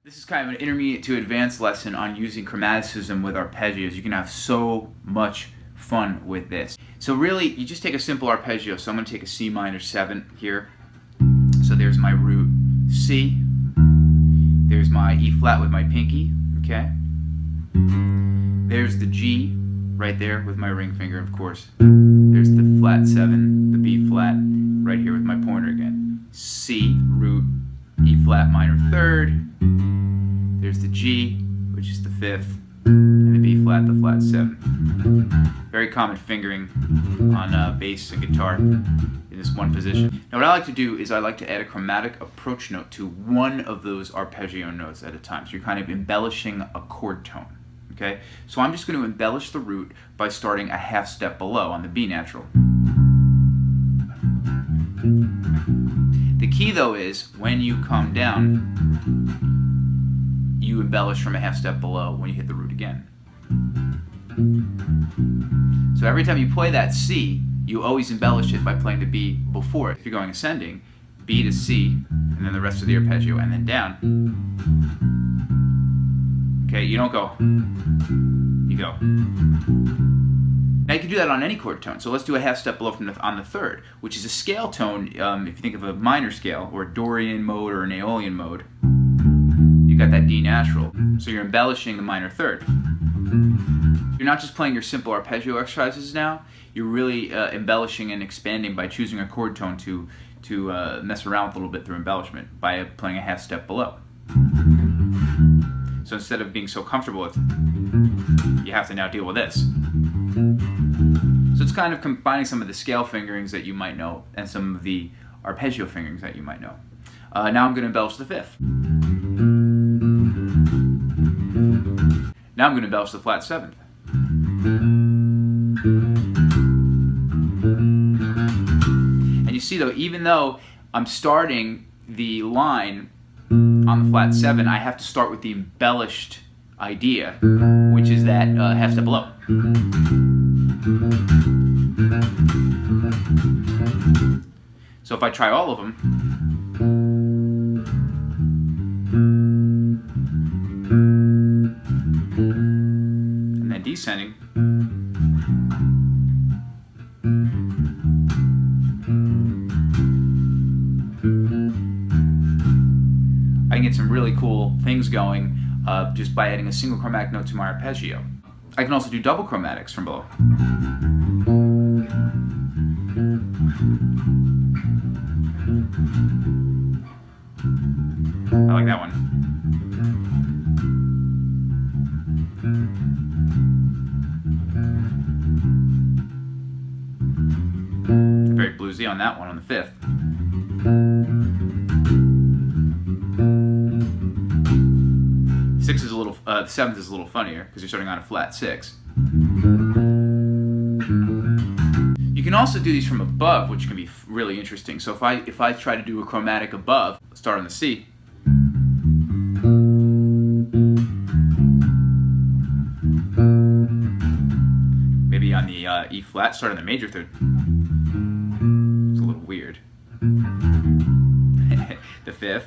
This is kind of an intermediate to advanced lesson on using chromaticism with arpeggios. You can have so much fun with this. So really, you just take a simple arpeggio. So I'm going to take a C minor 7 here. So there's my root C. There's my E flat with my pinky, okay? There's the G right there with my ring finger, of course. There's the flat 7, the B flat, right here with my pointer again. C, root, E flat minor 3rd. There's the G, which is the 5th, and the B flat, the flat 7. Very common fingering on bass and guitar in this one position. Now what I like to do is I like to add a chromatic approach note to one of those arpeggio notes at a time. So you're kind of embellishing a chord tone. Okay? So I'm just going to embellish the root by starting a half step below on the B natural. The key though is when you come down, you embellish from a half step below when you hit the root again. So every time you play that C, you always embellish it by playing the B before it. If you're going ascending, B to C, and then the rest of the arpeggio, and then down. Okay, you don't go. You go. Now you can do that on any chord tone. So let's do a half step below on the 3rd, which is a scale tone. If you think of a minor scale, or a Dorian mode or an Aeolian mode, you got that D natural. So you're embellishing the minor 3rd. You're not just playing your simple arpeggio exercises now. You're really embellishing and expanding by choosing a chord tone to mess around with a little bit through embellishment by playing a half step below. So instead of being so comfortable with, you have to now deal with this. So it's kind of combining some of the scale fingerings that you might know and some of the arpeggio fingerings that you might know. Now I'm going to embellish the 5th. Now I'm going to embellish the flat 7th. And you see though, even though I'm starting the line on the flat 7, I have to start with the embellished idea, which is that half step below. So if I try all of them, and then descending, I can get some really cool things going just by adding a single chromatic note to my arpeggio. I can also do double chromatics from below. I like that one. Very bluesy on that one on the 5th. The 7th is a little funnier because you're starting on a flat 6. You can also do these from above, which can be really interesting. So if I try to do a chromatic above, start on the C. Maybe on the E flat, start on the major 3rd. It's a little weird. The 5th.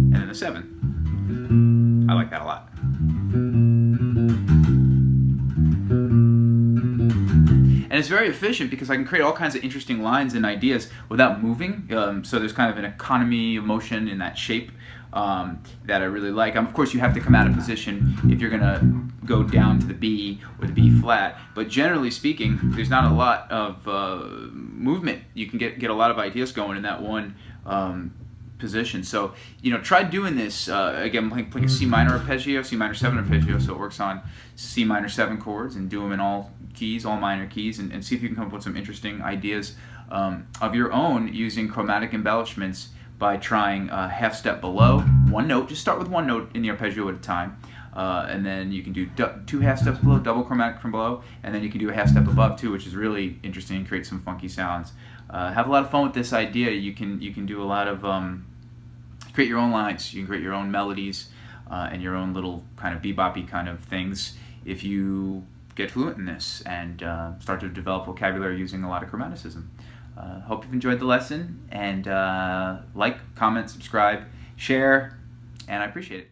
And then the 7th. I like that a lot. And it's very efficient because I can create all kinds of interesting lines and ideas without moving. So there's kind of an economy of motion in that shape that I really like. Of course, you have to come out of position if you're going to go down to the B or the B flat. But generally speaking, there's not a lot of movement. You can get a lot of ideas going in that one position. So, try doing this. Again, I'm playing a C minor arpeggio, C minor 7 arpeggio, so it works on C minor 7 chords, and do them in all keys, all minor keys, and see if you can come up with some interesting ideas of your own using chromatic embellishments by trying a half step below, one note. Just start with one note in the arpeggio at a time, and then you can do 2 half steps below, double chromatic from below, and then you can do a half step above too, which is really interesting and create some funky sounds. Have a lot of fun with this idea. You can do a lot of create your own lines. You can create your own melodies and your own little kind of bebop-y kind of things if you get fluent in this and start to develop vocabulary using a lot of chromaticism. Hope you've enjoyed the lesson, and like, comment, subscribe, share, and I appreciate it.